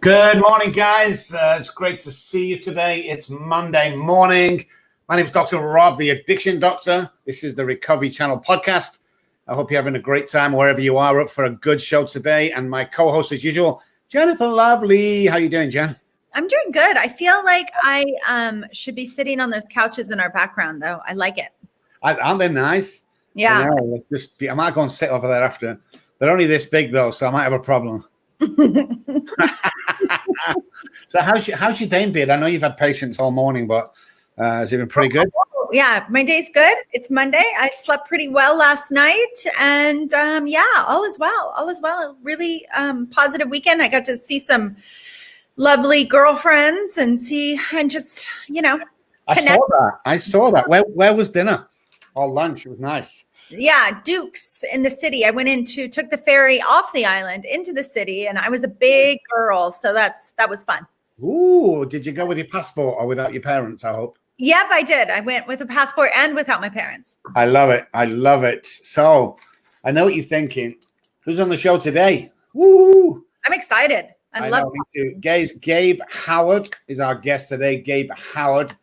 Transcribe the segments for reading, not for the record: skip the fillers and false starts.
Good morning, guys. It's great to see you today. It's Monday morning. My name is Dr. Robb, the Addiction Doctor. This is the Recovery Channel Podcast. I hope you're having a great time wherever you are. Up for a good show today. And my co-host, as usual, Jennifer Lovely. How you doing, Jen? I'm doing good. I feel like I should be sitting on those couches in our background, though. I like it. Aren't they nice? Yeah. I might go and sit over there after. They're only this big, though, so I might have a problem. So how's your day been? I know you've had patients all morning, but has it been pretty good? Yeah, my day's good. It's Monday. I slept pretty well last night, and all is well. All is well. Really positive weekend. I got to see some lovely girlfriends and just connect. I saw that. Where was dinner or lunch? It was nice. Yeah, Duke's in the city. I took the ferry off the island into the city, and I was a big girl, so that was fun. Ooh, did you go with your passport or without your parents, I hope? Yep, I did. I went with a passport and without my parents. I love it. I love it. So I know what you're thinking. Who's on the show today? Woo! I'm excited. I love it. Gabe Howard is our guest today. Gabe Howard.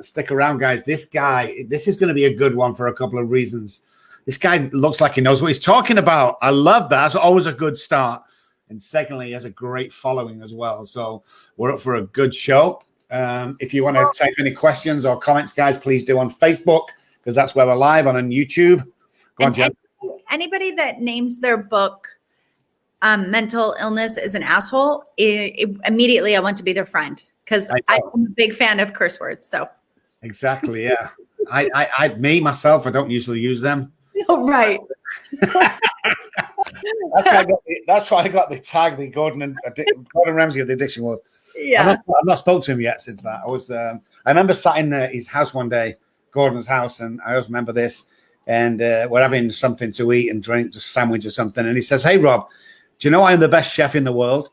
Stick around, guys. This is going to be a good one for a couple of reasons. This guy looks like he knows what he's talking about. I love that. That's always a good start. And secondly, he has a great following as well. So we're up for a good show. If you want to type any questions or comments, guys, please do on Facebook, because that's where we're live, on YouTube. Go on, Jen. Anybody that names their book Mental Illness is an Asshole, immediately I want to be their friend, because I'm a big fan of curse words. So exactly, yeah. I myself, I don't usually use them. Oh, right. That's why I got the tag, the Gordon Ramsay of the addiction world. Yeah, I've not spoken to him yet since that. I remember sat in his house one day, Gordon's house, and I always remember this. And we're having something to eat and drink, just sandwich or something. And he says, "Hey, Rob, do you know I'm the best chef in the world?"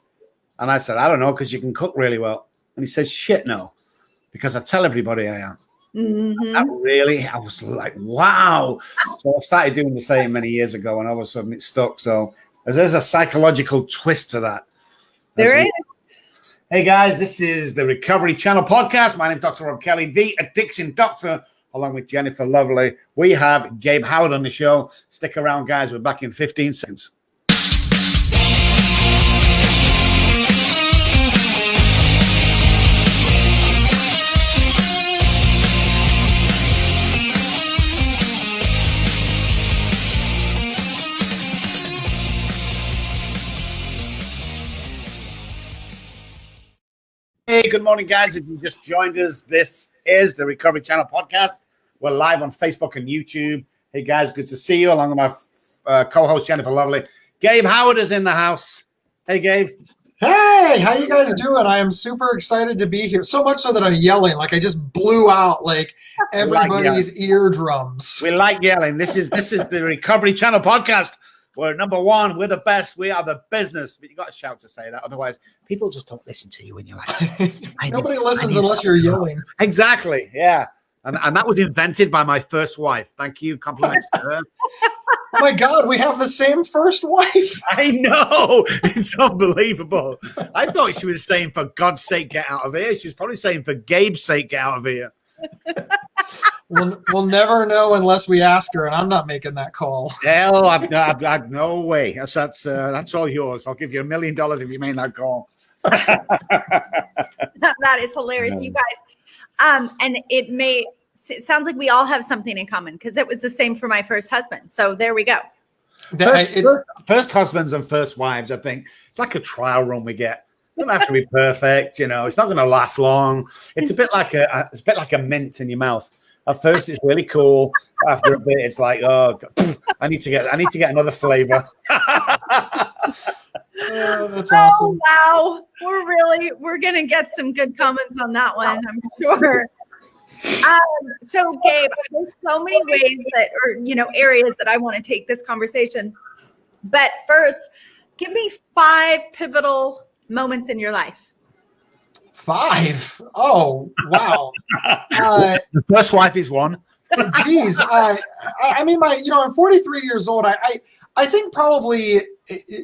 And I said, "I don't know, because you can cook really well." And he says, "Shit, no, because I tell everybody I am." Mm-hmm. I was like, wow. So I started doing the same many years ago, and all of a sudden it stuck. So there's a psychological twist to that. There is. Hey, guys, this is the Recovery Channel Podcast. My name is Dr. Rob Kelly, the Addiction Doctor, along with Jennifer Lovely. We have Gabe Howard on the show. Stick around, guys. We're back in 15 seconds. Hey, good morning, guys. If you just joined us, this is the Recovery Channel Podcast. We're live on Facebook and YouTube. Hey, guys, good to see you, along with my co-host, Jennifer Lovely. Gabe Howard is in the house. Hey, Gabe. Hey, how you guys doing? I am super excited to be here. So much so that I'm yelling, like I just blew out like everybody's eardrums. We like yelling. This is the Recovery Channel Podcast. We're number one. We're the best. We are the business. But you got to shout to say that. Otherwise, people just don't listen to you when you're like, nobody listens unless you're yelling. Exactly. Yeah. And that was invented by my first wife. Thank you. Compliments to her. Oh my God, we have the same first wife. I know. It's unbelievable. I thought she was saying, for God's sake, get out of here. She's probably saying, for Gabe's sake, get out of here. We'll never know unless we ask her, and I'm not making that call. Hell, I've no way. That's all yours. I'll give you $1 million if you make that call. That is hilarious, you guys. And it sounds like we all have something in common, because it was the same for my first husband. So there we go. First husbands and first wives, I think it's like a trial run we get. It doesn't have to be perfect, It's not going to last long. It's a bit like a mint in your mouth. At first, it's really cool. After a bit, it's like, oh, God, I need to get another flavor. That's awesome. Oh, wow. We're going to get some good comments on that one, I'm sure. So Gabe, there's so many ways areas that I want to take this conversation. But first, give me 5 pivotal moments in your life. 5? Oh, wow. The first wife is one. Geez, I mean, I'm 43 years old. I think probably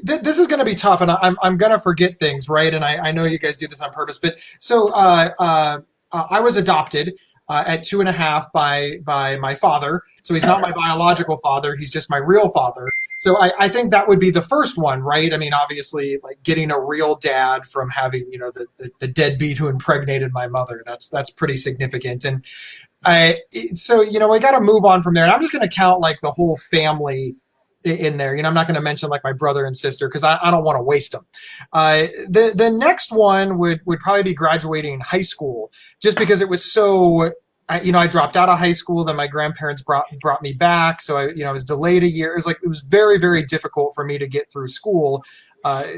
this is going to be tough, and I'm going to forget things, right? And I know you guys do this on purpose, but so I was adopted at 2.5 by my father. So he's not my biological father; he's just my real father. So I think that would be the first one, right? I mean, obviously, like getting a real dad from having, you know, the deadbeat who impregnated my mother. That's pretty significant. And so, you know, we got to move on from there. And I'm just going to count like the whole family in there. You know, I'm not going to mention like my brother and sister because I don't want to waste them. The next one would probably be graduating high school, just because it was so. I dropped out of high school. Then my grandparents brought me back, so I was delayed a year. It was very, very difficult for me to get through school.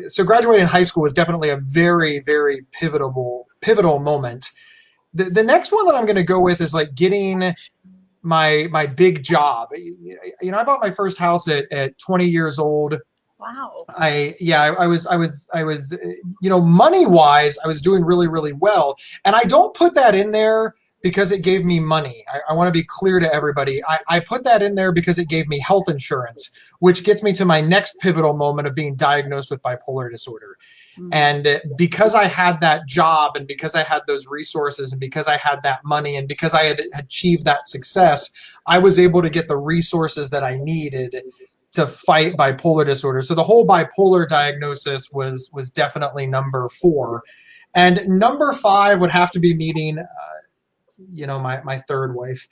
So graduating high school was definitely a very, very pivotal moment. The next one that I'm going to go with is like getting my big job. I bought my first house at 20 years old. Wow. I was money wise, I was doing really, really well. And I don't put that in there because it gave me money. I want to be clear to everybody. I put that in there because it gave me health insurance, which gets me to my next pivotal moment of being diagnosed with bipolar disorder. Mm-hmm. And because I had that job, and because I had those resources, and because I had that money, and because I had achieved that success, I was able to get the resources that I needed to fight bipolar disorder. So the whole bipolar diagnosis was definitely number 4. And number 5 would have to be meeting my third wife,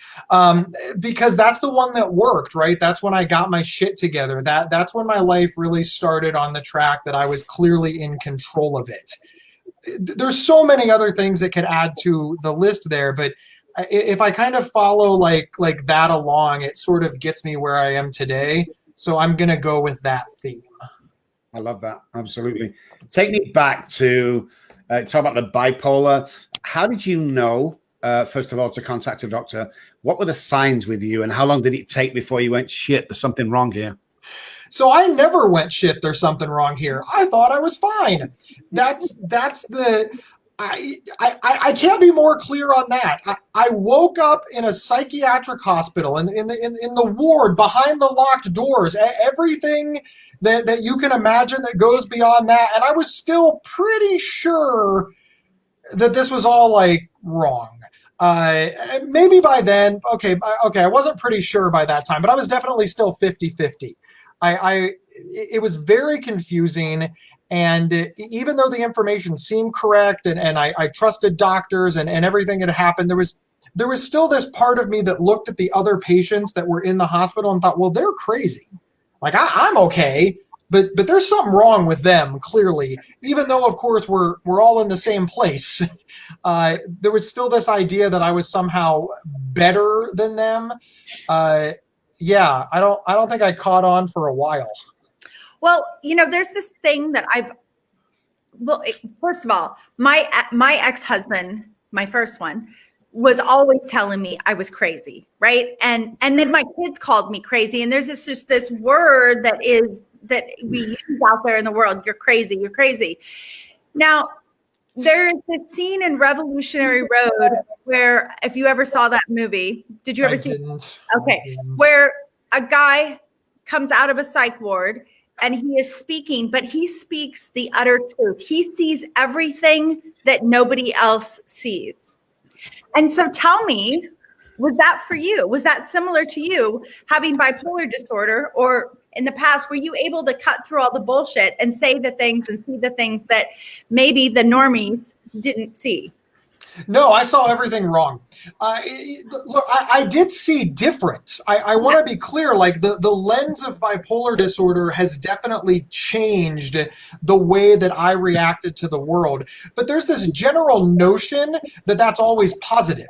because that's the one that worked, right? That's when I got my shit together. That's when my life really started on the track that I was clearly in control of it. There's so many other things that could add to the list there, but if I kind of follow like that along, it sort of gets me where I am today. So I'm going to go with that theme. I love that. Absolutely. Take me back to talk about the bipolar. How did you know, first of all, to contact a doctor? What were the signs with you, and how long did it take before you went, shit, there's something wrong here? So I never went, shit, there's something wrong here. I thought I was fine. I can't be more clear on that. I woke up in a psychiatric hospital in the ward behind the locked doors, everything that you can imagine that goes beyond that. And I was still pretty sure that this was all like wrong. Maybe by then, okay, I wasn't pretty sure by that time, but I was definitely still 50-50. It was very confusing. And even though the information seemed correct, and I trusted doctors and everything had happened, there was still this part of me that looked at the other patients that were in the hospital and thought, well, they're crazy. Like I'm okay, but there's something wrong with them, clearly. Even though, of course, we're all in the same place, there was still this idea that I was somehow better than them. I don't think I caught on for a while. Well, there's this thing that first of all, my ex-husband, my first one, was always telling me I was crazy, right? And then my kids called me crazy. And there's this word that we use out there in the world. You're crazy. You're crazy. Now, there's this scene in Revolutionary Road where, if you ever saw that movie, did you ever see it? Okay. Where a guy comes out of a psych ward and he is speaking, but he speaks the utter truth. He sees everything that nobody else sees. And so tell me, was that for you? Was that similar to you having bipolar disorder? Or in the past, were you able to cut through all the bullshit and say the things and see the things that maybe the normies didn't see? No, I saw everything wrong. Look, I did see different. I want to be clear, like the lens of bipolar disorder has definitely changed the way that I reacted to the world. But there's this general notion that that's always positive,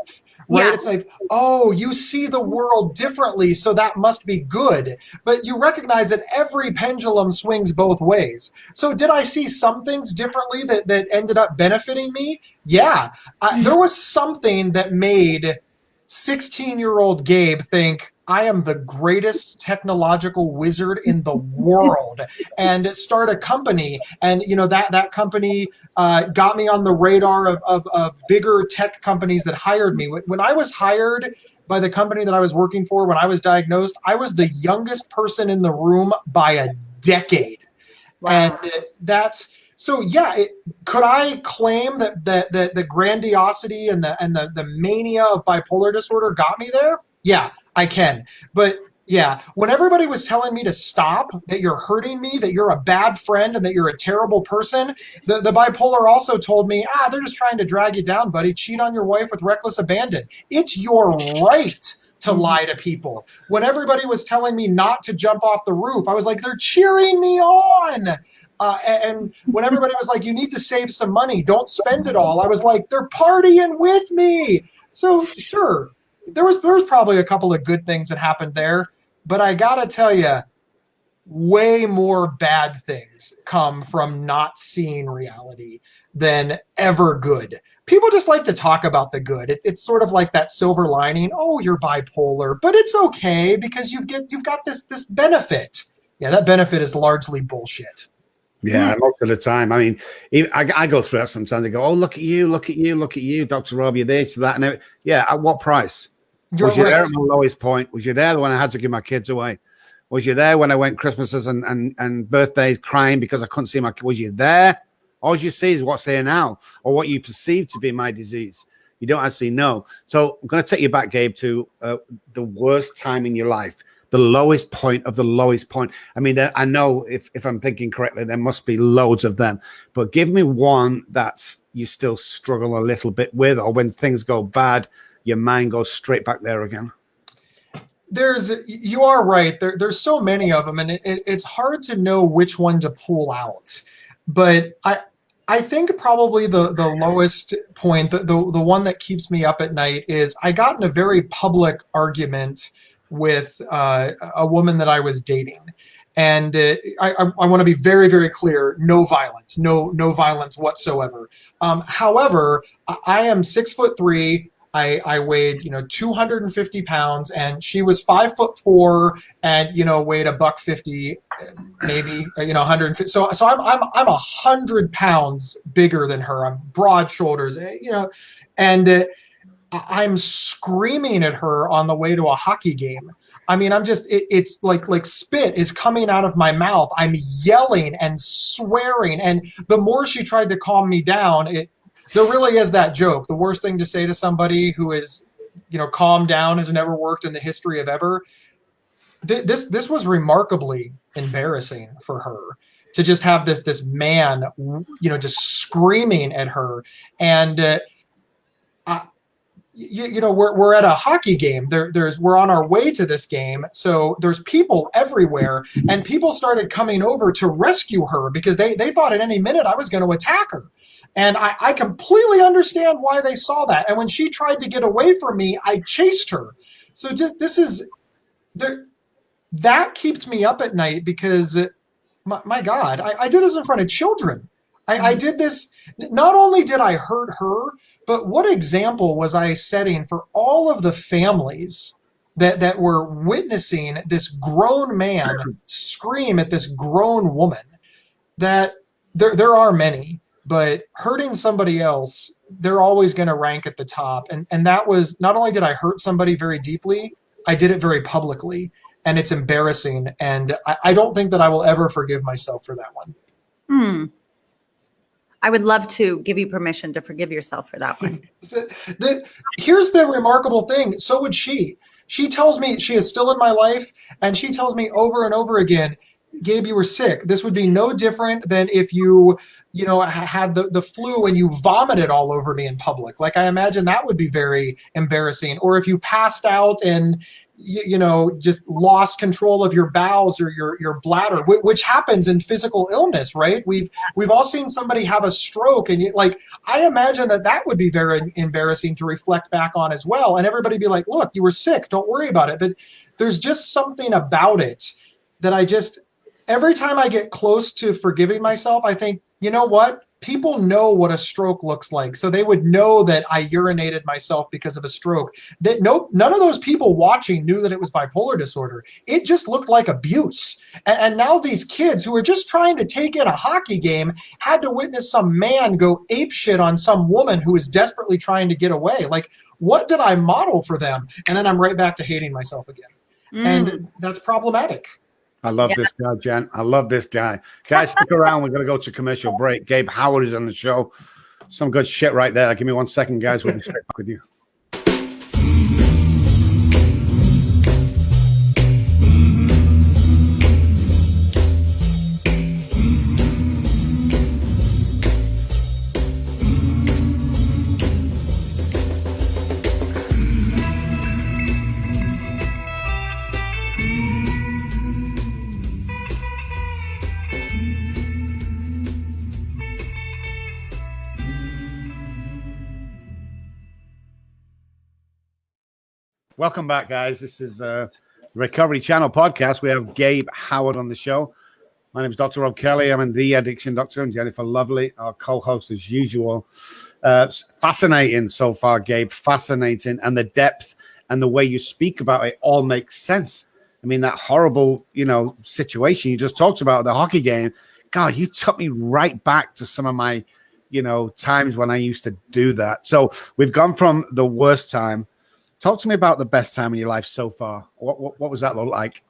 right? Yeah. It's like, oh, you see the world differently, so that must be good. But you recognize that every pendulum swings both ways. So did I see some things differently that ended up benefiting me? Yeah. There was something that made 16-year-old Gabe think I am the greatest technological wizard in the world and start a company. And, that company got me on the radar of bigger tech companies that hired me. When I was hired by the company that I was working for, when I was diagnosed, I was the youngest person in the room by a decade. Wow. And that's... So yeah, could I claim that the grandiosity and the mania of bipolar disorder got me there? Yeah, I can. But yeah, when everybody was telling me to stop, that you're hurting me, that you're a bad friend, and that you're a terrible person, the bipolar also told me, they're just trying to drag you down, buddy. Cheat on your wife with reckless abandon. It's your right to lie to people. When everybody was telling me not to jump off the roof, I was like, they're cheering me on. And when everybody was like, you need to save some money, don't spend it all, I was like, they're partying with me. So sure, there was probably a couple of good things that happened there, but I gotta tell you, way more bad things come from not seeing reality than ever good. People just like to talk about the good. It's sort of like that silver lining. Oh, you're bipolar, but it's okay because you've got this benefit. Yeah, that benefit is largely bullshit. Yeah, most of the time. I mean, I go through that sometimes. They go, "Oh, look at you, Dr. Robb, you're this, that." And yeah, at what price? Was you there at my lowest point? Was you there when I had to give my kids away? Was you there when I went Christmases and birthdays crying because I couldn't see my kids? Was you there? All you see is what's there now or what you perceive to be my disease. You don't actually know. So I'm going to take you back, Gabe, to the worst time in your life. The lowest point of the lowest point. I mean, I know if I'm thinking correctly, there must be loads of them. But give me one that you still struggle a little bit with, or when things go bad, your mind goes straight back there again. You are right. There's so many of them, and it's hard to know which one to pull out. But I think probably the lowest point, the one that keeps me up at night, is I got in a very public argument with a woman that I was dating. And I want to be very, very clear, no violence, no violence whatsoever. However, I am 6'3". I weighed, 250 pounds, and she was 5'4" and, weighed $150, maybe, 150. So I'm 100 pounds bigger than her. I'm broad shoulders, and I'm screaming at her on the way to a hockey game. I mean, it's like spit is coming out of my mouth. I'm yelling and swearing. And the more she tried to calm me down, there really is that joke. The worst thing to say to somebody who is, calm down has never worked in the history of ever. This was remarkably embarrassing for her to just have this man, just screaming at her. And, we're at a hockey game. We're on our way to this game, so there's people everywhere, and people started coming over to rescue her because they thought at any minute I was going to attack her, and I completely understand why they saw that. And when she tried to get away from me, I chased her. So that keeps me up at night because, my God, I did this in front of children. I did this. Not only did I hurt her, but what example was I setting for all of the families that were witnessing this grown man scream at this grown woman? That there are many, but hurting somebody else, they're always going to rank at the top. And that was, not only did I hurt somebody very deeply, I did it very publicly, and it's embarrassing. And I don't think that I will ever forgive myself for that one. I would love to give you permission to forgive yourself for that one. Here's the remarkable thing. So would she. She tells me, she is still in my life, and she tells me over and over again, Gabe, you were sick. This would be no different than if you had the flu and you vomited all over me in public. Like, I imagine that would be very embarrassing. Or if you passed out and just lost control of your bowels or your bladder, which happens in physical illness, right? We've all seen somebody have a stroke, and I imagine that would be very embarrassing to reflect back on as well. And everybody be like, look, you were sick, don't worry about it. But there's just something about it that every time I get close to forgiving myself, I think, you know what? people know what a stroke looks like. So they would know that I urinated myself because of a stroke. That none of those people watching knew that it was bipolar disorder. It just looked like abuse. And now these kids who are just trying to take in a hockey game had to witness some man go apeshit on some woman who was desperately trying to get away. Like, what did I model for them? And then I'm right back to hating myself again. And that's problematic. I love this guy, Jen. I love this guy. Guys, stick around. We're going to go to commercial break. Gabe Howard is on the show. Some good shit right there. Give me 1 second, guys. We'll be straight back with you. Welcome back, guys. This is the Recovery Channel podcast. We have Gabe Howard on the show. My name is Dr. Robb Kelly. I'm the addiction doctor, and Jennifer Lovely, our co-host as usual. Fascinating so far, Gabe. Fascinating. And the depth and the way you speak about it all makes sense. I mean, that horrible, situation you just talked about, the hockey game. God, you took me right back to some of my, times when I used to do that. So we've gone from the worst time. Talk to me about the best time in your life so far. What was that look like?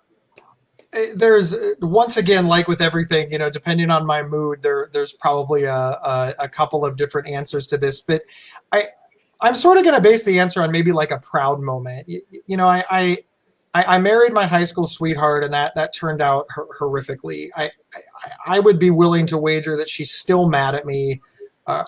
There's, once again, like with everything, depending on my mood, there's probably a couple of different answers to this. But I'm sort of going to base the answer on maybe like a proud moment. I married my high school sweetheart, and that turned out horrifically. I would be willing to wager that she's still mad at me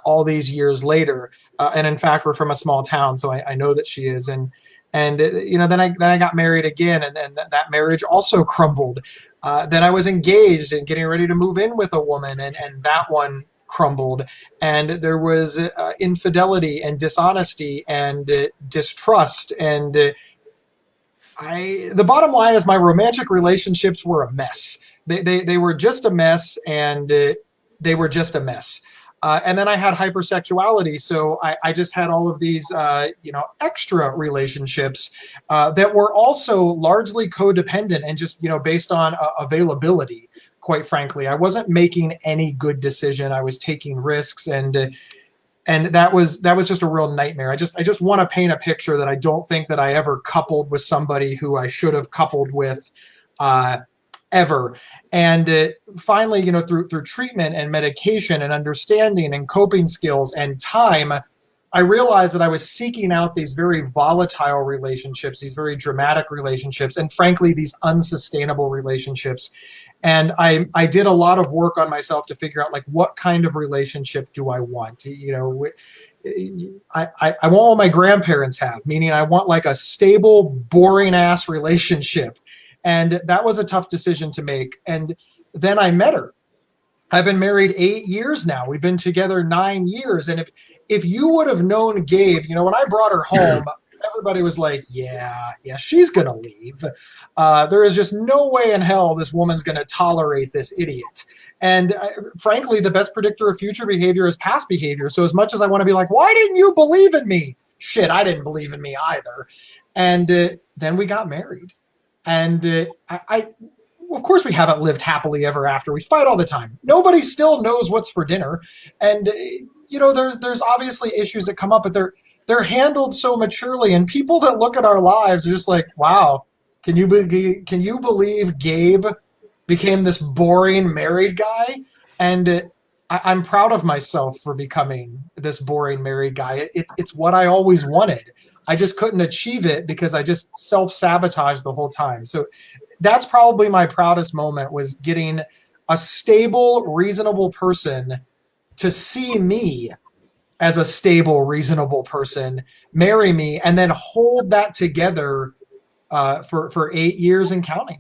all these years later. And in fact, we're from a small town, so I know that she is. And then I got married again, and that marriage also crumbled. Then I was engaged and getting ready to move in with a woman, and that one crumbled. And there was infidelity and dishonesty and distrust. And the bottom line is my romantic relationships were a mess. They were just a mess, and they were just a mess. And then I had hypersexuality, so I just had all of these, extra relationships that were also largely codependent and just, based on availability. Quite frankly, I wasn't making any good decision. I was taking risks, and that was just a real nightmare. I just want to paint a picture that I don't think that I ever coupled with somebody who I should have coupled with. Ever. And finally, through treatment and medication and understanding and coping skills and time, I realized that I was seeking out these very volatile relationships, these very dramatic relationships, and frankly, these unsustainable relationships. And I did a lot of work on myself to figure out, like, what kind of relationship do I want? I want what my grandparents have, meaning I want like a stable, boring ass relationship. And that was a tough decision to make. And then I met her. I've been married 8 years now. We've been together 9 years. And if you would have known Gabe, when I brought her home, everybody was like, yeah, she's going to leave. There is just no way in hell this woman's going to tolerate this idiot. And frankly, the best predictor of future behavior is past behavior. So as much as I want to be like, why didn't you believe in me? Shit, I didn't believe in me either. And then we got married. And of course, we haven't lived happily ever after. We fight all the time. Nobody still knows what's for dinner. And, there's obviously issues that come up, but they're handled so maturely. And people that look at our lives are just like, wow, can you believe Gabe became this boring married guy? And I'm proud of myself for becoming this boring married guy. It's what I always wanted. I just couldn't achieve it because I just self-sabotaged the whole time. So that's probably my proudest moment, was getting a stable, reasonable person to see me as a stable, reasonable person, marry me, and then hold that together for 8 years and counting.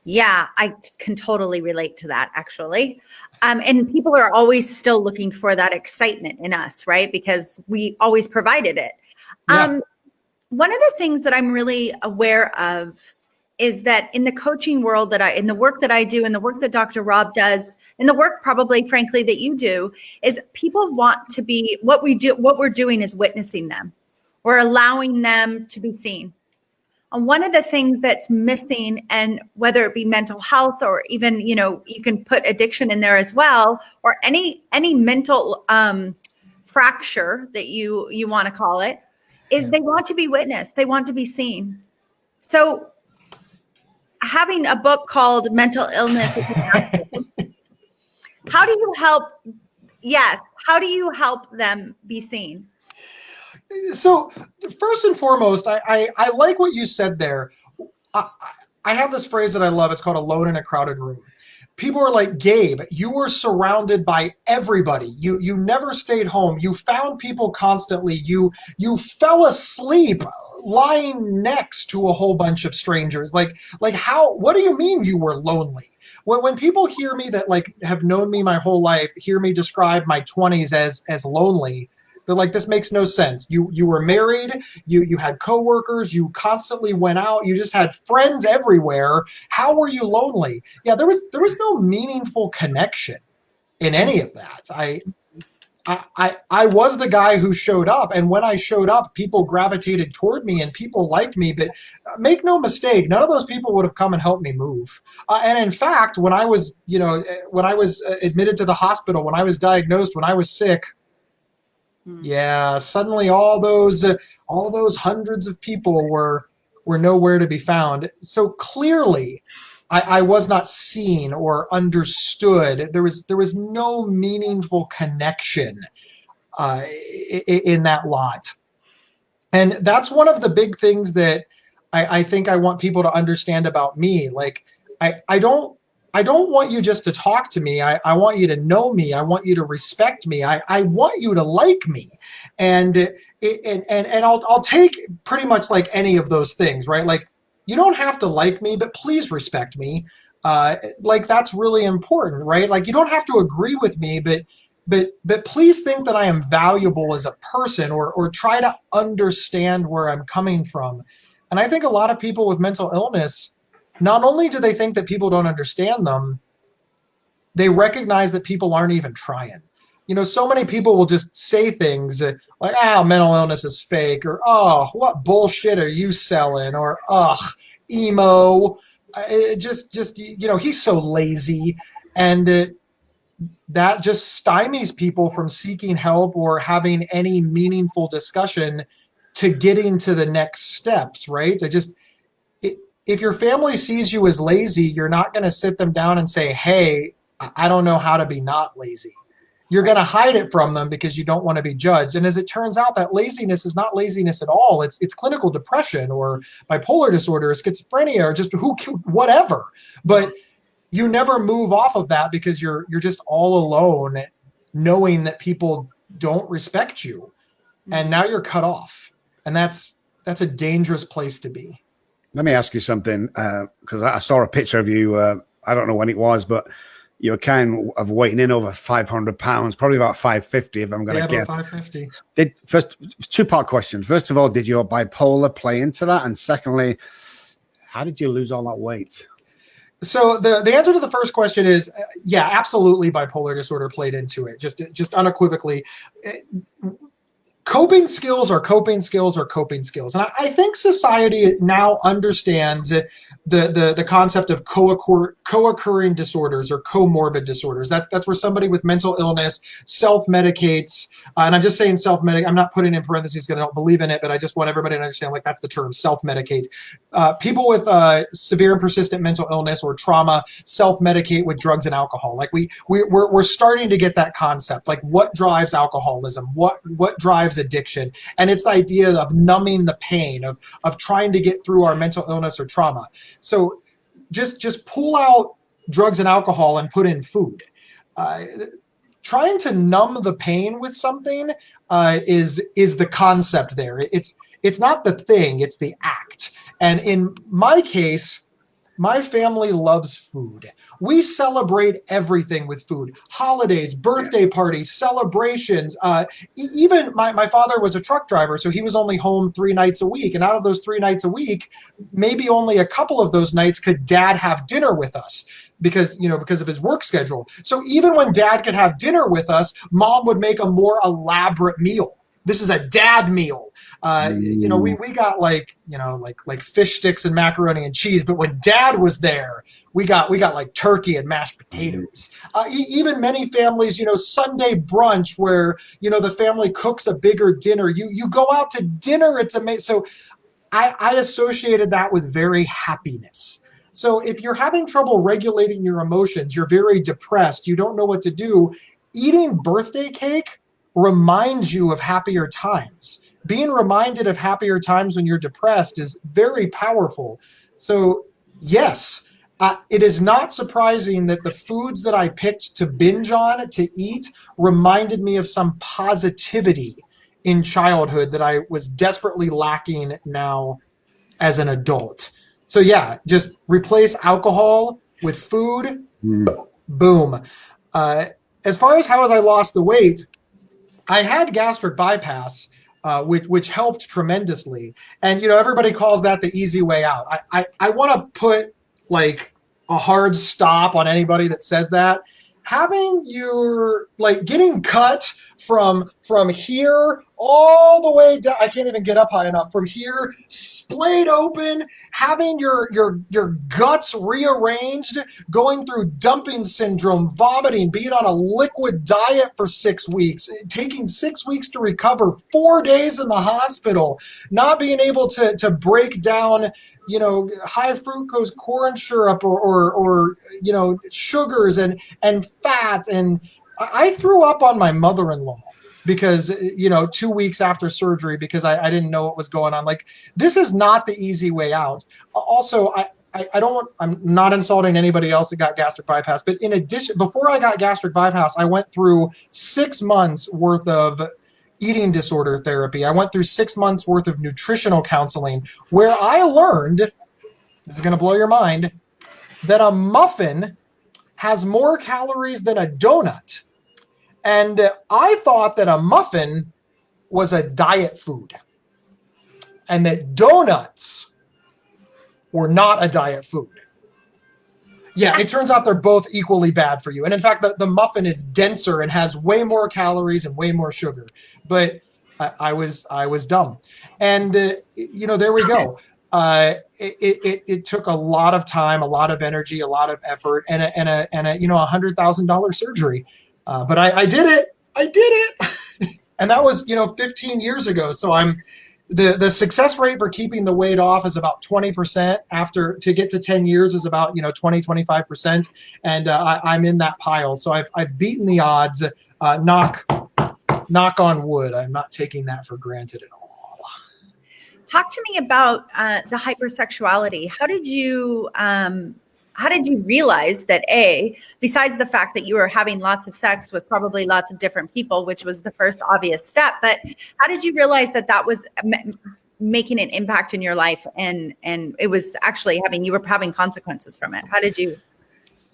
Yeah, I can totally relate to that, actually. And people are always still looking for that excitement in us, right? Because we always provided it. Yeah. One of the things that I'm really aware of is that in the coaching world in the work that I do, and the work that Dr. Robb does, and the work probably, frankly, that you do, is people want to be, what we're doing is witnessing them. We're allowing them to be seen. And one of the things that's missing, and whether it be mental health or even, you can put addiction in there as well, or any mental fracture that you want to call it, is they want to be witnessed. They want to be seen. So having a book called Mental Illness, how do you help? Yes. How do you help them be seen? So first and foremost, I like what you said there. I have this phrase that I love. It's called alone in a crowded room. People are like, Gabe, you were surrounded by everybody. You never stayed home. You found people constantly. You fell asleep lying next to a whole bunch of strangers. Like how, what do you mean you were lonely? When people hear me that like have known me my whole life, hear me describe my 20s as lonely, they're like, this makes no sense. You were married, you had coworkers, you constantly went out, you just had friends everywhere. How were you lonely? Yeah, there was no meaningful connection in any of that. I was the guy who showed up, and when I showed up, people gravitated toward me and people liked me, but make no mistake, none of those people would have come and helped me move. And in fact, when I was admitted to the hospital, when I was diagnosed, when I was sick, yeah, suddenly all those hundreds of people were nowhere to be found. So clearly, I was not seen or understood. There was no meaningful connection in that lot, and that's one of the big things that I think I want people to understand about me. Like I don't want you just to talk to me. I want you to know me. I want you to respect me. I want you to like me. And I'll take pretty much like any of those things, right? Like you don't have to like me, but please respect me. Like that's really important, right? Like you don't have to agree with me, but please think that I am valuable as a person, or try to understand where I'm coming from. And I think a lot of people with mental illness, not only do they think that people don't understand them, they recognize that people aren't even trying. So many people will just say things like, mental illness is fake, or, oh, what bullshit are you selling? Or, ugh, emo, he's so lazy. And that just stymies people from seeking help or having any meaningful discussion to getting to the next steps, right? If your family sees you as lazy, you're not going to sit them down and say, hey, I don't know how to be not lazy. You're going to hide it from them because you don't want to be judged. And as it turns out, that laziness is not laziness at all. It's clinical depression or bipolar disorder or schizophrenia or just whatever. But you never move off of that because you're just all alone, knowing that people don't respect you. And now you're cut off. And that's a dangerous place to be. Let me ask you something, because I saw a picture of you. I don't know when it was, but you were kind of weighing in over 500 pounds, probably about 550 if I'm going to guess. About 550. First, two-part question. First of all, did your bipolar play into that? And secondly, how did you lose all that weight? So the answer to the first question is, yeah, absolutely bipolar disorder played into it, just unequivocally. Coping skills are coping skills are coping skills. And I think society now understands the concept of co-occurring disorders or comorbid disorders. That's where somebody with mental illness self-medicates. And I'm just saying self-medicate. I'm not putting in parentheses because I don't believe in it, but I just want everybody to understand, like, that's the term, self-medicate. People with severe and persistent mental illness or trauma self-medicate with drugs and alcohol. Like we're starting to get that concept. Like, what drives alcoholism? What drives addiction? And it's the idea of numbing the pain of trying to get through our mental illness or trauma. So just pull out drugs and alcohol and put in food. Trying to numb the pain with something is the concept there. It's not the thing, it's the act. And in my case, My family loves food. We celebrate everything with food. Holidays, birthday parties, celebrations. Even my father was a truck driver, so he was only home 3 nights a week. And out of those 3 nights a week, maybe only a couple of those nights could dad have dinner with us because of his work schedule. So even when dad could have dinner with us, mom would make a more elaborate meal. This is a dad meal. We got like fish sticks and macaroni and cheese, but when dad was there, we got like turkey and mashed potatoes. Even many families, Sunday brunch where, the family cooks a bigger dinner. You go out to dinner, it's amazing. So I associated that with very happiness. So if you're having trouble regulating your emotions, you're very depressed, you don't know what to do, eating birthday cake reminds you of happier times. Being reminded of happier times when you're depressed is very powerful. So yes, it is not surprising that the foods that I picked to binge on, to eat, reminded me of some positivity in childhood that I was desperately lacking now as an adult. So yeah, just replace alcohol with food. Boom. As far as how I lost the weight, I had gastric bypass, which helped tremendously. And, everybody calls that the easy way out. I want to put like a hard stop on anybody that says that. Having your, getting cut from here all the way down, I can't even get up high enough, from here, splayed open, having your guts rearranged, going through dumping syndrome, vomiting, being on a liquid diet for 6 weeks, taking 6 weeks to recover, 4 days in the hospital, not being able to break down high fructose corn syrup or sugars and fat. And I threw up on my mother-in-law because, 2 weeks after surgery, because I didn't know what was going on. This is not the easy way out. Also, I'm not insulting anybody else that got gastric bypass, but in addition, before I got gastric bypass, I went through 6 months worth of eating disorder therapy. I went through 6 months worth of nutritional counseling where I learned, this is going to blow your mind, that a muffin has more calories than a donut. And I thought that a muffin was a diet food and that donuts were not a diet food. Yeah, it turns out they're both equally bad for you. And in fact, the muffin is denser and has way more calories and way more sugar. But I was dumb. And, there we go. It took a lot of time, a lot of energy, a lot of effort, and a $100,000 surgery. But I did it. I did it. And that was, 15 years ago. So the success rate for keeping the weight off is about 20%. To get to 10 years is about 20-25%, and I'm in that pile. So I've beaten the odds. Knock on wood. I'm not taking that for granted at all. Talk to me about the hypersexuality. How did you realize that, besides the fact that you were having lots of sex with probably lots of different people, which was the first obvious step, but how did you realize that was making an impact in your life and it was actually you were having consequences from it? How did you?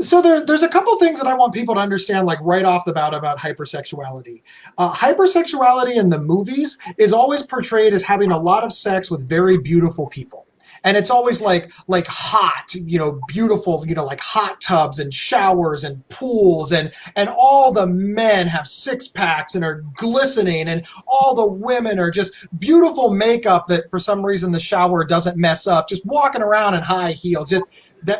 So there's a couple things that I want people to understand, right off the bat, about hypersexuality. Hypersexuality in the movies is always portrayed as having a lot of sex with very beautiful people. And it's always like hot, beautiful, like hot tubs and showers and pools and all the men have 6-packs and are glistening and all the women are just beautiful makeup that for some reason the shower doesn't mess up, just walking around in high heels. Just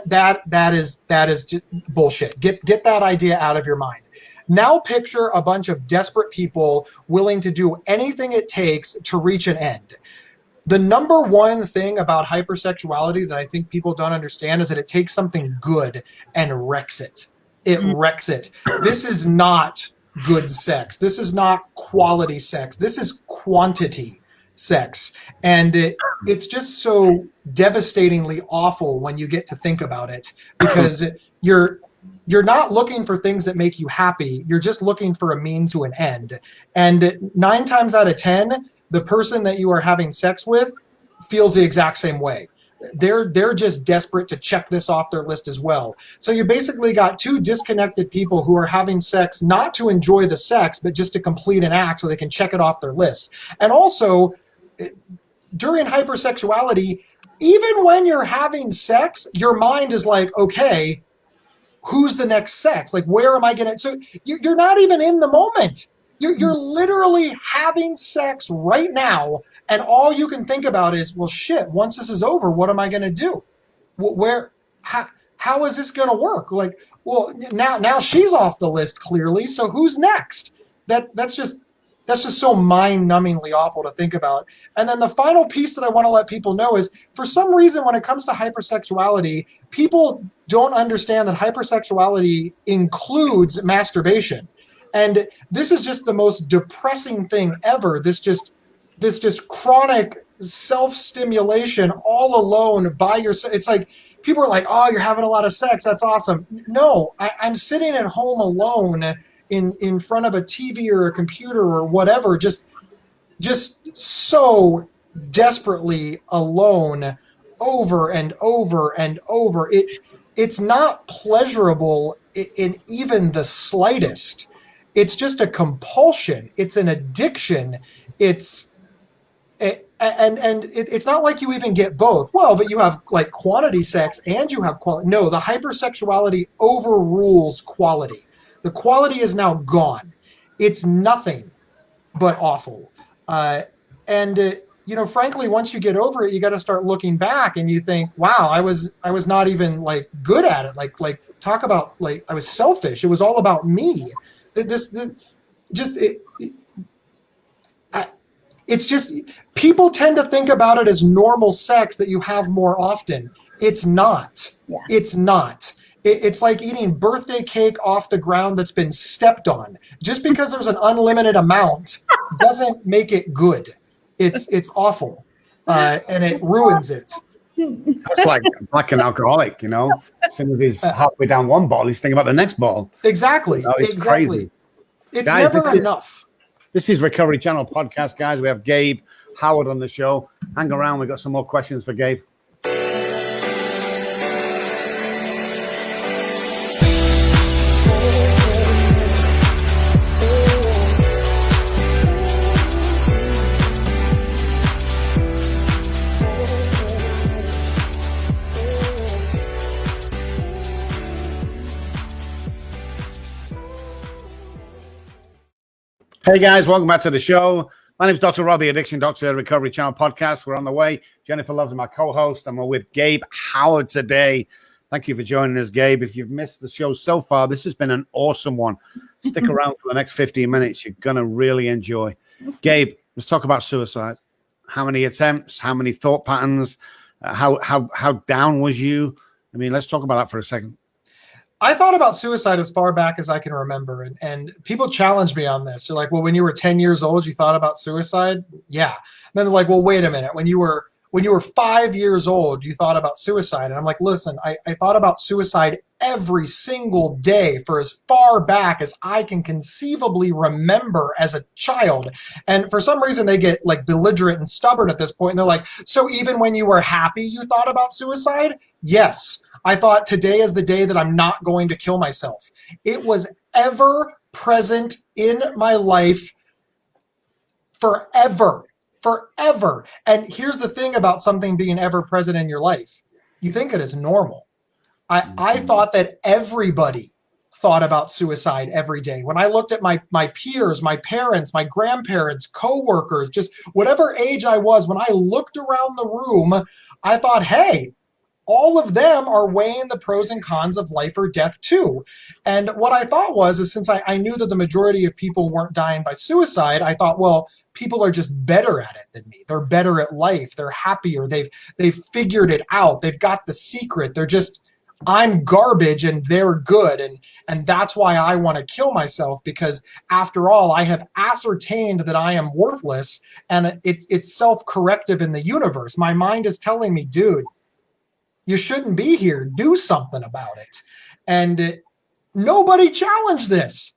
that is just bullshit. Get that idea out of your mind. Now picture a bunch of desperate people willing to do anything it takes to reach an end. The number one thing about hypersexuality that I think people don't understand is that it takes something good and wrecks it. It wrecks it. This is not good sex. This is not quality sex. This is quantity sex. And it's just so devastatingly awful when you get to think about it, because you're not looking for things that make you happy. You're just looking for a means to an end. And 9 times out of 10, the person that you are having sex with feels the exact same way. they're just desperate to check this off their list as well. So you basically got two disconnected people who are having sex not to enjoy the sex, but just to complete an act so they can check it off their list. And also, during hypersexuality, even when you're having sex, your mind is like, okay, who's the next sex? Like, where am I going to? So you're not even in the moment. You're literally having sex right now, and all you can think about is, well, shit, once this is over, what am I going to do? How is this going to work? Like, well, now she's off the list clearly, so who's next? That's just so mind-numbingly awful to think about. And then the final piece that I want to let people know is, for some reason, when it comes to hypersexuality, people don't understand that hypersexuality includes masturbation. And this is just the most depressing thing ever. This just chronic self-stimulation all alone by yourself. It's like people are like, oh, you're having a lot of sex. That's awesome. No, I'm sitting at home alone in front of a TV or a computer or whatever, just so desperately alone over and over and over. It's not pleasurable in even the slightest. It's just a compulsion. It's an addiction. It's not like you even get both. Well, but you have like quantity sex and you have quality. No, the hypersexuality overrules quality. The quality is now gone. It's nothing but awful. Frankly, once you get over it, you got to start looking back and you think, wow, I was not even like good at it. Like talk about like I was selfish. It was all about me. It's just people tend to think about it as normal sex that you have more often. It's not. Yeah. It's not. It's like eating birthday cake off the ground that's been stepped on. Just because there's an unlimited amount doesn't make it good. It's awful, and it ruins it. It's like an alcoholic, you know. As soon as he's halfway down one bottle, he's thinking about the next bottle. Exactly. It's crazy. It's guys, never enough. This is Recovery Channel Podcast, guys. We have Gabe Howard on the show. Hang around. We've got some more questions for Gabe. Hey guys, welcome back to the show. My name is Dr. Robb, the Addiction Doctor, Recovery Channel Podcast. We're on the way. Jennifer Loves is my co-host, and we're with Gabe Howard today. Thank you for joining us, Gabe. If you've missed the show so far, this has been an awesome one. Stick around for the next 15 minutes. You're going to really enjoy. Gabe, let's talk about suicide. How many attempts? How many thought patterns? How down was you? I mean, let's talk about that for a second. I thought about suicide as far back as I can remember, and people challenged me on this. They're like, well, when you were 10 years old, you thought about suicide? Yeah. And then they're like, well, wait a minute. When you were 5 years old, you thought about suicide. And I'm like, listen, I thought about suicide every single day for as far back as I can conceivably remember as a child. And for some reason, they get like belligerent and stubborn at this point. And they're like, so even when you were happy, you thought about suicide? Yes. I thought today is the day that I'm not going to kill myself. It was ever present in my life forever. And here's the thing about something being ever present in your life. You think it is normal. I thought that everybody thought about suicide every day. When I looked at my peers, my parents, my grandparents, coworkers, just whatever age I was, when I looked around the room, I thought, hey, all of them are weighing the pros and cons of life or death too. And what I thought was since I knew that the majority of people weren't dying by suicide, I thought, well, people are just better at it than me. They're better at life. They're happier. They've figured it out. They've got the secret. They're just, I'm garbage and they're good. And that's why I want to kill myself, because after all, I have ascertained that I am worthless, and it's self-corrective in the universe. My mind is telling me, dude, you shouldn't be here. Do something about it. And nobody challenged this.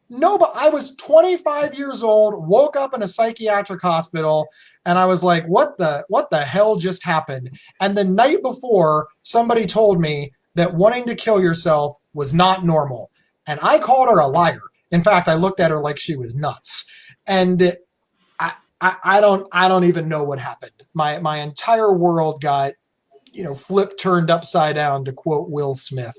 No, but I was 25 years old, woke up in a psychiatric hospital, and I was like, what the hell just happened? And the night before, somebody told me that wanting to kill yourself was not normal. And I called her a liar. In fact, I looked at her like she was nuts. And I don't even know what happened. My entire world got, flipped, turned upside down, to quote Will Smith.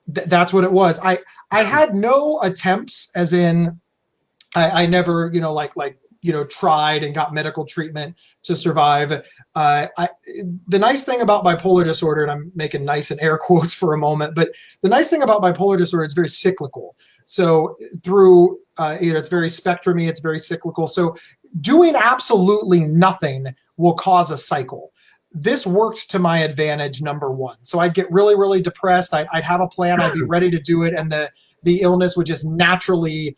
That's what it was. I had no attempts, as in I never, tried and got medical treatment to survive. The nice thing about bipolar disorder, and I'm making nice in air quotes for a moment, but the nice thing about bipolar disorder, it's very cyclical. So through, it's very spectrumy, it's very cyclical. So doing absolutely nothing will cause a cycle. This worked to my advantage, number one. So I'd get really, really depressed. I'd have a plan. I'd be ready to do it. And the illness would just naturally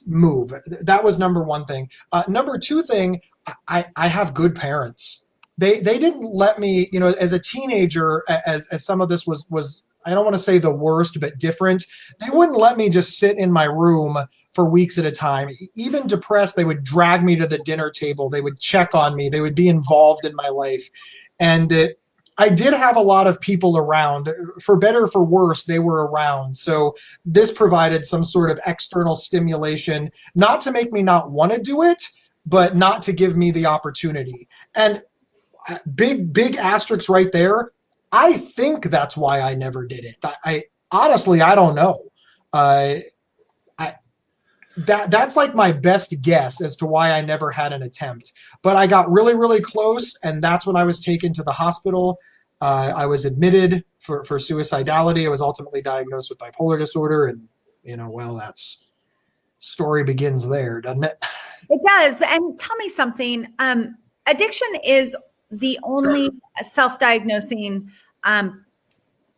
move. That was number one thing. Number two thing, I have good parents. They didn't let me, as a teenager, as some of this was, I don't want to say the worst, but different. They wouldn't let me just sit in my room for weeks at a time. Even depressed, they would drag me to the dinner table. They would check on me. They would be involved in my life. And I did have a lot of people around. For better or for worse, they were around. So this provided some sort of external stimulation, not to make me not want to do it, but not to give me the opportunity. And big asterisk right there. I think that's why I never did it. I honestly, I don't know. That's like my best guess as to why I never had an attempt. But I got really, really close, and that's when I was taken to the hospital. I was admitted for suicidality. I was ultimately diagnosed with bipolar disorder, and that's story begins there, doesn't it? It does. And tell me something. Addiction is the only self-diagnosing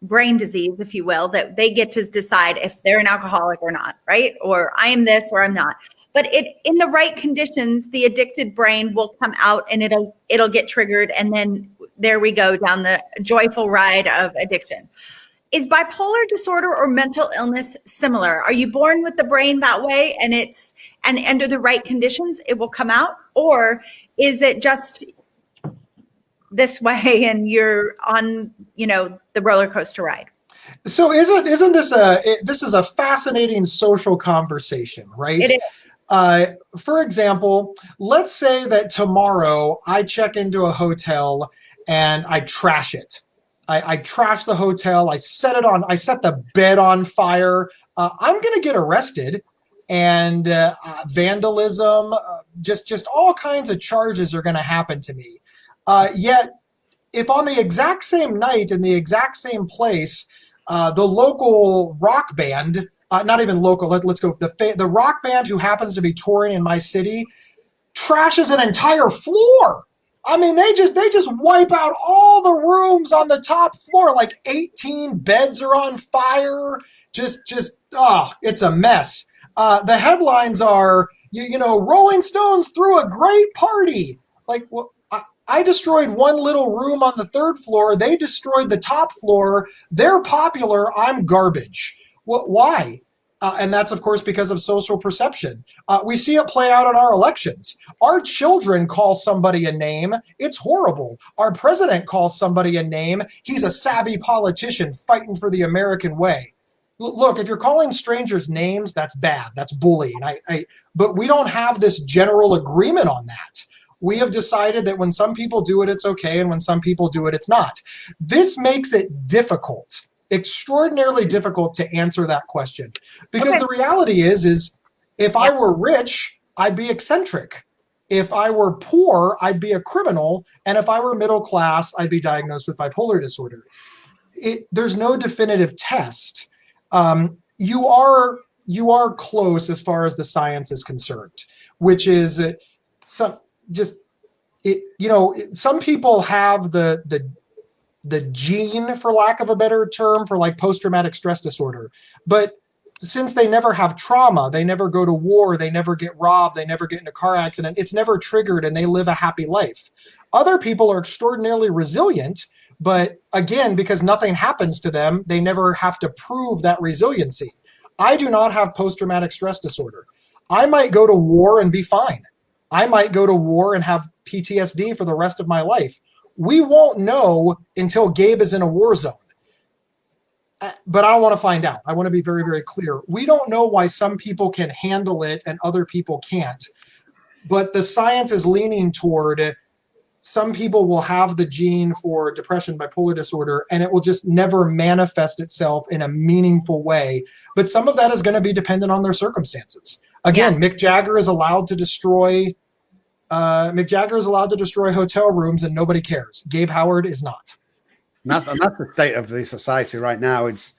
brain disease, if you will, that they get to decide if they're an alcoholic or not, right? Or I am this or I'm not. But in the right conditions, the addicted brain will come out and it'll get triggered, and then there we go down the joyful ride of addiction. Is bipolar disorder or mental illness similar? Are you born with the brain that way, and under the right conditions it will come out, or is it just this way and you're on the roller coaster ride? So isn't this is a fascinating social conversation, right? It is. For example, let's say that tomorrow I check into a hotel and I trash it. I trash the hotel. I set the bed on fire. I'm going to get arrested, and vandalism, just all kinds of charges are going to happen to me. Yet, if on the exact same night in the exact same place, the local rock band, not even local, let's go, the rock band who happens to be touring in my city trashes an entire floor. I mean, they just wipe out all the rooms on the top floor. Like 18 beds are on fire. It's a mess. The headlines are, Rolling Stones threw a great party. Like, well, I destroyed one little room on the third floor. They destroyed the top floor. They're popular. I'm garbage. Why? And that's, of course, because of social perception. We see it play out in our elections. Our children call somebody a name. It's horrible. Our president calls somebody a name. He's a savvy politician fighting for the American way. Look, if you're calling strangers names, that's bad. That's bullying. But we don't have this general agreement on that. We have decided that when some people do it, it's okay, and when some people do it, it's not. This makes it difficult, extraordinarily difficult to answer that question. Because the reality is if I were rich, I'd be eccentric. If I were poor, I'd be a criminal. And if I were middle class, I'd be diagnosed with bipolar disorder. There's no definitive test. You are close as far as the science is concerned, which is some people have the gene, for lack of a better term, for like post-traumatic stress disorder. But since they never have trauma, they never go to war, they never get robbed, they never get in a car accident, it's never triggered, and they live a happy life. Other people are extraordinarily resilient, but again, because nothing happens to them, they never have to prove that resiliency. I do not have post-traumatic stress disorder. I might go to war and be fine. I might go to war and have PTSD for the rest of my life. We won't know until Gabe is in a war zone. But I don't want to find out. I want to be very, very clear. We don't know why some people can handle it and other people can't. But the science is leaning toward some people will have the gene for depression, bipolar disorder, and it will just never manifest itself in a meaningful way. But some of that is going to be dependent on their circumstances. Again, Mick Jagger is allowed to destroy hotel rooms and nobody cares. Gabe Howard is not. And that's the state of the society right now. It's,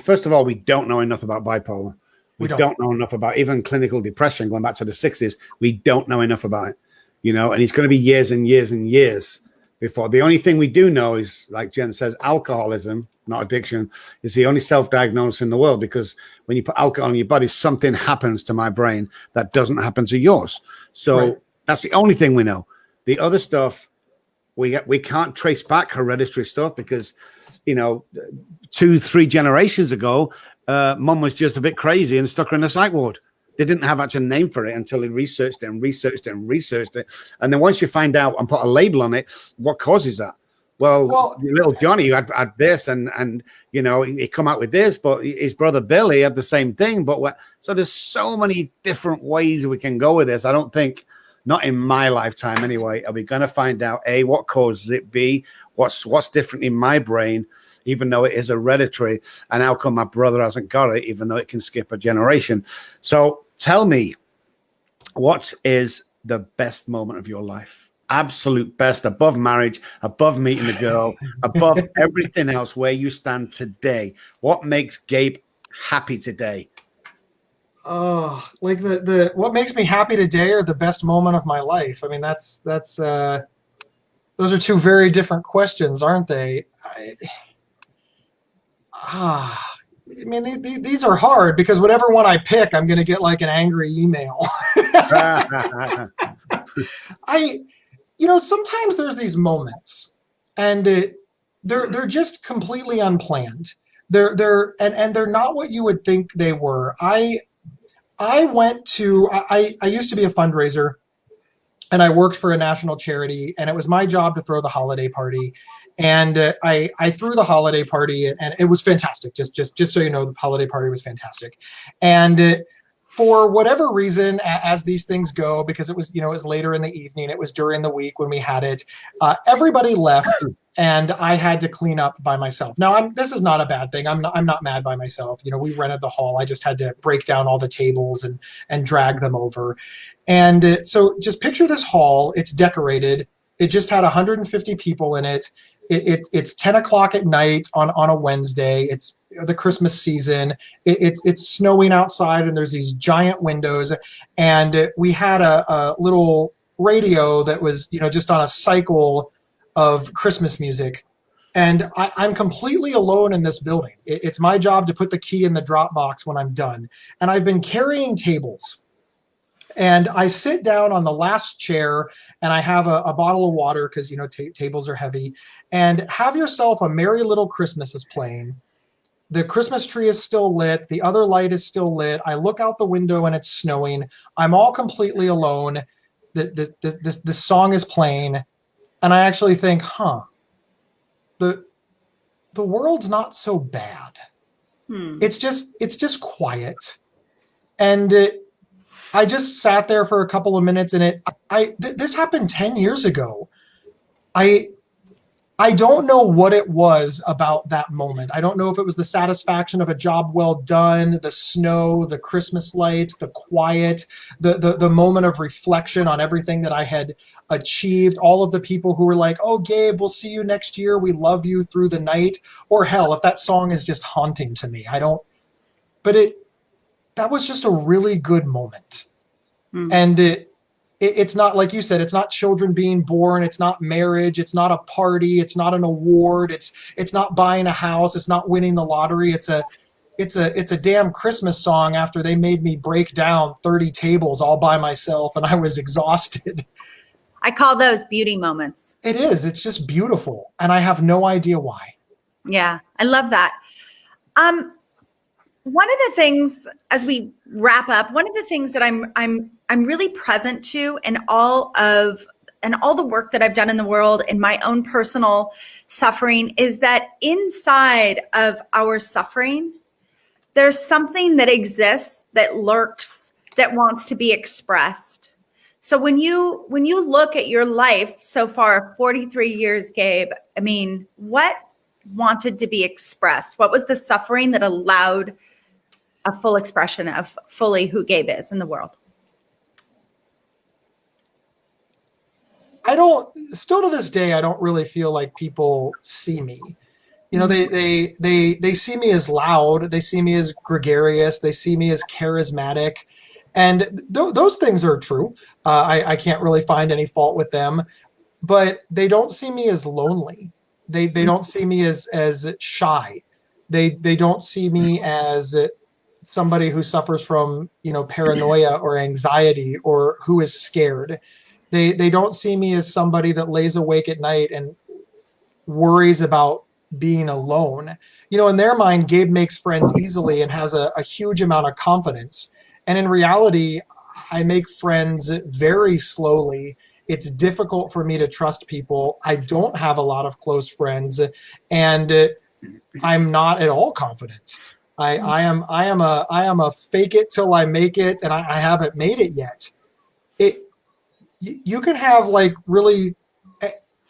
first of all, we don't know enough about bipolar. We don't know enough about even clinical depression, going back to the 60s. We don't know enough about it, and it's going to be years and years and years before. The only thing we do know is, like Jen says, alcoholism, not addiction, is the only self-diagnosis in the world, because when you put alcohol in your body, something happens to my brain that doesn't happen to yours. So that's the only thing we know. The other stuff, we can't trace back hereditary stuff because, 2-3 generations ago, mum was just a bit crazy and stuck her in a psych ward. They didn't have actually a name for it until they researched it. And then once you find out and put a label on it, what causes that? Well, little Johnny had this and he come out with this, but his brother Billy had the same thing. So there's so many different ways we can go with this. I don't think, not in my lifetime anyway, are we going to find out, A, what causes it, B, what's different in my brain, even though it is hereditary, and how come my brother hasn't got it, even though it can skip a generation. So tell me, what is the best moment of your life? Absolute best, above marriage, above meeting a girl, above everything else, where you stand today. What makes Gabe happy today? Oh, like the what makes me happy today or the best moment of my life? I mean, that's those are two very different questions, aren't they? These are hard because whatever one I pick, I'm going to get like an angry email. Sometimes there's these moments, and they're just completely unplanned. They're not what you would think they were. I used to be a fundraiser, and I worked for a national charity, and it was my job to throw the holiday party. And I threw the holiday party, and it was fantastic. Just so you know, the holiday party was fantastic. And for whatever reason, as these things go, because it was later in the evening, it was during the week when we had it, everybody left, and I had to clean up by myself. Now, this is not a bad thing. I'm not mad by myself. We rented the hall. I just had to break down all the tables and drag them over. And so just picture this hall. It's decorated. It just had 150 people in it. It's 10 o'clock at night on a Wednesday. It's the Christmas season. It's snowing outside, and there's these giant windows. And we had a little radio that was just on a cycle of Christmas music. And I'm completely alone in this building. It's my job to put the key in the drop box when I'm done. And I've been carrying tables. And I sit down on the last chair, and I have a bottle of water because, tables are heavy. And Have Yourself a Merry Little Christmas is playing. The Christmas tree is still lit. The other light is still lit. I look out the window, and it's snowing. I'm all completely alone. This song is playing. And I actually think, the world's not so bad. It's just quiet. And I just sat there for a couple of minutes, and this happened 10 years ago. I don't know what it was about that moment. I don't know if it was the satisfaction of a job well done, the snow, the Christmas lights, the quiet, the moment of reflection on everything that I had achieved, all of the people who were like, "Oh, Gabe, we'll see you next year. We love you through the night." Or hell, if that song is just haunting to me. That was just a really good moment. And it's not, like you said, it's not children being born. It's not marriage. It's not a party. It's not an award. It's not buying a house. It's not winning the lottery. It's a damn Christmas song after they made me break down 30 tables all by myself, and I was exhausted. I call those beauty moments. It is. It's just beautiful. And I have no idea why. Yeah, I love that. one of the things as we wrap up, one of the things that I'm really present to in all the work that I've done in the world and my own personal suffering is that inside of our suffering, there's something that exists, that lurks, that wants to be expressed. So when you look at your life so far, 43 years, Gabe, I mean, what wanted to be expressed? What was the suffering that allowed a full expression of fully who Gabe is in the world? Still to this day, I don't really feel like people see me. You know, they see me as loud, they see me as gregarious, they see me as charismatic. And those things are true. I can't really find any fault with them, but they don't see me as lonely. They don't see me as shy. They don't see me as somebody who suffers from, paranoia or anxiety or who is scared. They don't see me as somebody that lays awake at night and worries about being alone. In their mind, Gabe makes friends easily and has a huge amount of confidence. And in reality, I make friends very slowly. It's difficult for me to trust people. I don't have a lot of close friends, and I'm not at all confident. I am a fake it till I make it, and I haven't made it yet. You can have really.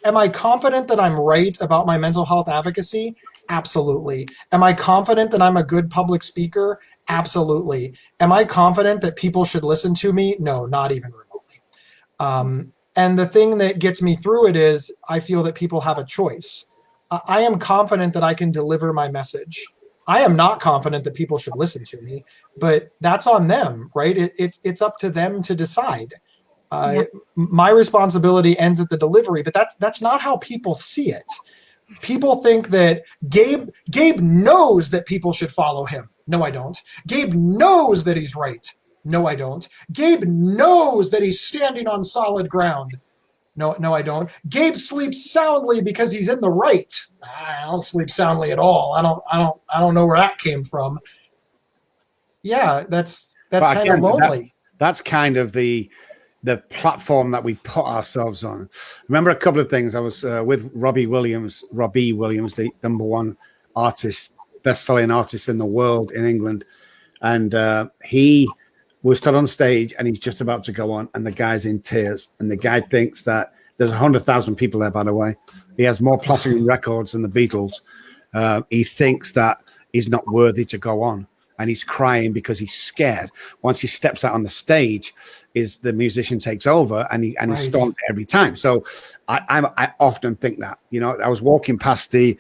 Am I confident that I'm right about my mental health advocacy? Absolutely. Am I confident that I'm a good public speaker? Absolutely. Am I confident that people should listen to me? No, not even remotely. And the thing that gets me through it is I feel that people have a choice. I am confident that I can deliver my message. I am not confident that people should listen to me, but that's on them, right? It's up to them to decide. My responsibility ends at the delivery, but that's not how people see it. People think that Gabe knows that people should follow him. No, I don't. Gabe knows that he's right. No, I don't. Gabe knows that he's standing on solid ground. No, I don't. Gabe sleeps soundly because he's in the right. I don't sleep soundly at all. I don't know where that came from. Yeah, that's kind of lonely. That's kind of the platform that we put ourselves on. Remember a couple of things. I was with Robbie Williams, the number one artist, best-selling artist in the world in England. And he was stood on stage and he's just about to go on and the guy's in tears. And the guy thinks that there's 100,000 people there, by the way. He has more platinum records than the Beatles. He thinks that he's not worthy to go on. And he's crying because he's scared. Once he steps out on the stage, the musician takes over and he storms every time. So I often think that, I was walking past the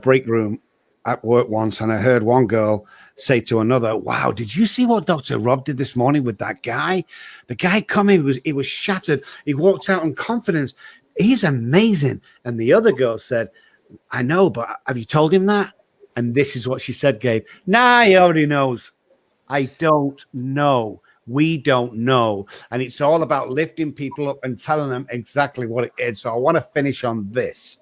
break room at work once and I heard one girl say to another, "Wow, did you see what Dr. Robb did this morning with that guy? The guy coming, he was shattered. He walked out in confidence. He's amazing." And the other girl said, "I know, but have you told him that?" And this is what she said, Gabe. "Nah, he already knows." I don't know. We don't know. And it's all about lifting people up and telling them exactly what it is. So I want to finish on this.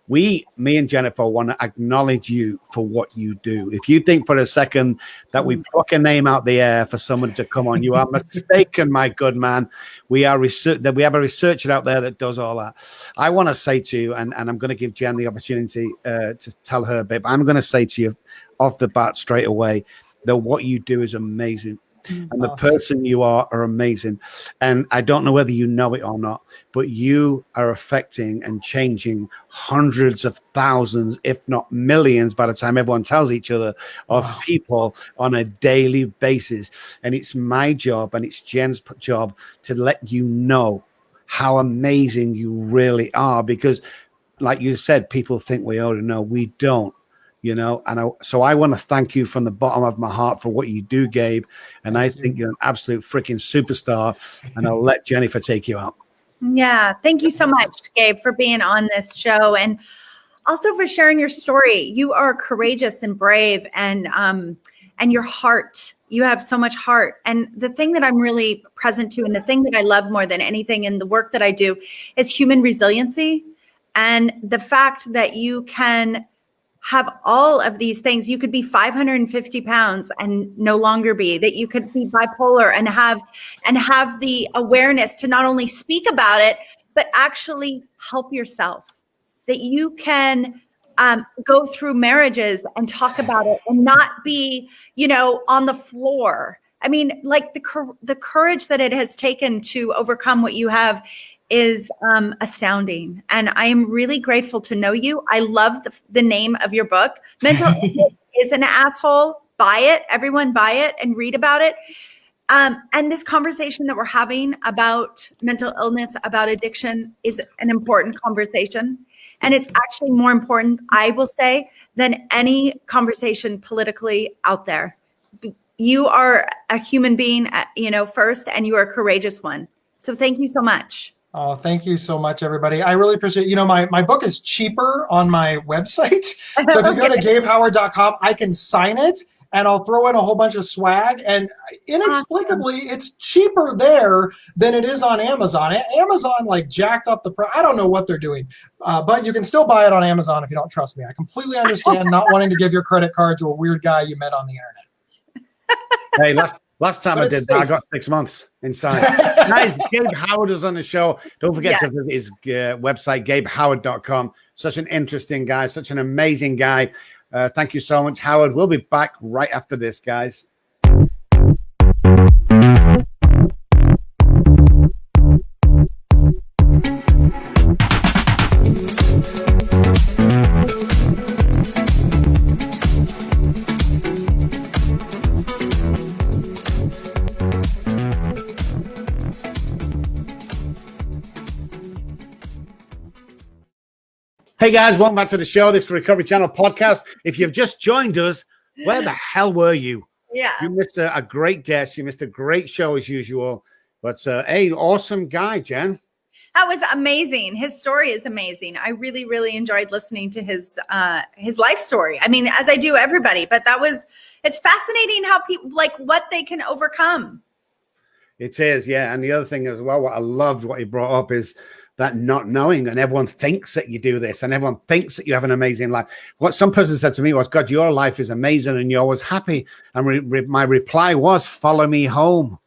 Me and Jennifer want to acknowledge you for what you do. If you think for a second that we pluck a name out the air for someone to come on, you are mistaken, my good man. We have a researcher out there that does all that. I want to say to you, and I'm going to give Jen the opportunity to tell her a bit, but I'm going to say to you off the bat straight away that what you do is amazing. And the person you are amazing. And I don't know whether you know it or not, but you are affecting and changing hundreds of thousands, if not millions, by the time everyone tells each other, of people on a daily basis. And it's my job and it's Jen's job to let you know how amazing you really are. Because like you said, people think we already know. We don't. So I want to thank you from the bottom of my heart for what you do, Gabe. And I think you're an absolute freaking superstar. And I'll let Jennifer take you out. Yeah. Thank you so much, Gabe, for being on this show and also for sharing your story. You are courageous and brave and your heart. You have so much heart. And the thing that I'm really present to and the thing that I love more than anything in the work that I do is human resiliency and the fact that you can have all of these things. You could be 550 pounds and no longer be, that you could be bipolar and have the awareness to not only speak about it, but actually help yourself, that you can go through marriages and talk about it and not be, on the floor. I mean, like the courage that it has taken to overcome what you have is astounding. And I am really grateful to know you. I love the name of your book. Mental Illness is an Asshole. Buy it. Everyone buy it and read about it. And this conversation that we're having about mental illness, about addiction, is an important conversation. And it's actually more important, I will say, than any conversation politically out there. You are a human being, first, and you are a courageous one. So thank you so much. Oh, thank you so much, everybody. I really appreciate it. My book is cheaper on my website. So if you go to GabeHoward.com, I can sign it and I'll throw in a whole bunch of swag. And inexplicably, it's cheaper there than it is on Amazon. Amazon jacked up the price. I don't know what they're doing, but you can still buy it on Amazon if you don't trust me. I completely understand not wanting to give your credit card to a weird guy you met on the internet. Hey, last time I did that, I got 6 months inside. Guys, Gabe Howard is on the show. Don't forget to visit his website, GabeHoward.com. Such an interesting guy, such an amazing guy. Thank you so much, Howard. We'll be back right after this, guys. Hey guys, welcome back to the show. This is the Recovery Channel Podcast. If you've just joined us, where the hell were you? Yeah. You missed a great guest. You missed a great show as usual. But hey, awesome guy, Jen. That was amazing. His story is amazing. I really, really enjoyed listening to his life story. I mean, as I do everybody, but it's fascinating how people, what they can overcome. It is, yeah. And the other thing as well, what I loved what he brought up is that not knowing, and everyone thinks that you do this and everyone thinks that you have an amazing life. What some person said to me was, God, your life is amazing and you're always happy. And my reply was, follow me home.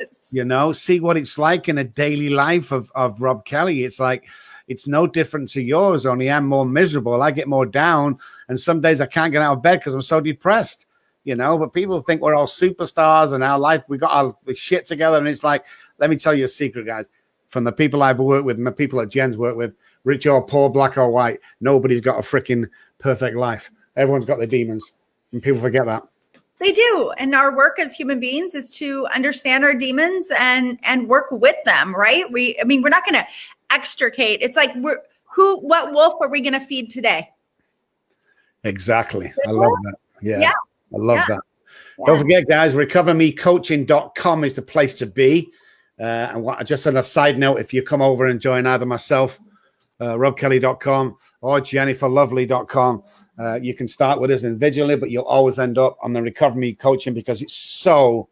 Yes. See what it's like in a daily life of Robb Kelly. It's like, it's no different to yours, only I'm more miserable. I get more down. And some days I can't get out of bed because I'm so depressed, but people think we're all superstars and our life, we got our shit together. And it's like, let me tell you a secret, guys. From the people I've worked with, and the people that Jen's worked with, rich or poor, black or white, nobody's got a freaking perfect life. Everyone's got their demons, and people forget that. They do. And our work as human beings is to understand our demons and work with them, right? We're not going to extricate. It's like, what wolf are we going to feed today? Exactly. I love that. Yeah. I love that. Yeah. Don't forget, guys, recovermecoaching.com is the place to be. And just on a side note, if you come over and join either myself, robkelly.com or jenniferlovely.com, you can start with us individually, but you'll always end up on the Recover Me coaching because it's so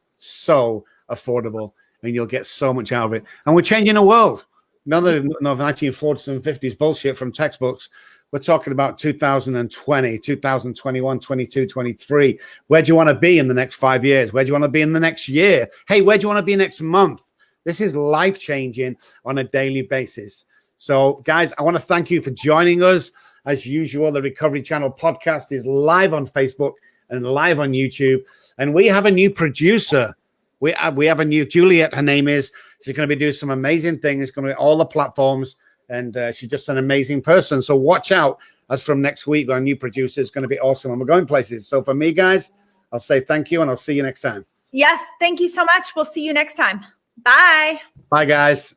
affordable and you'll get so much out of it. And we're changing the world. None of 1940s and 50s bullshit from textbooks. We're talking about 2020, 2021, 22, 23. Where do you want to be in the next 5 years? Where do you want to be in the next year? Hey, where do you want to be next month? This is life-changing on a daily basis. So, guys, I want to thank you for joining us. As usual, the Recovery Channel podcast is live on Facebook and live on YouTube. And we have a new producer. We have a new Juliet, her name is. She's going to be doing some amazing things. It's going to be all the platforms. And she's just an amazing person. So watch out. As from next week, our new producer is going to be awesome. And we're going places. So for me, guys, I'll say thank you and I'll see you next time. Yes, thank you so much. We'll see you next time. Bye. Bye, guys.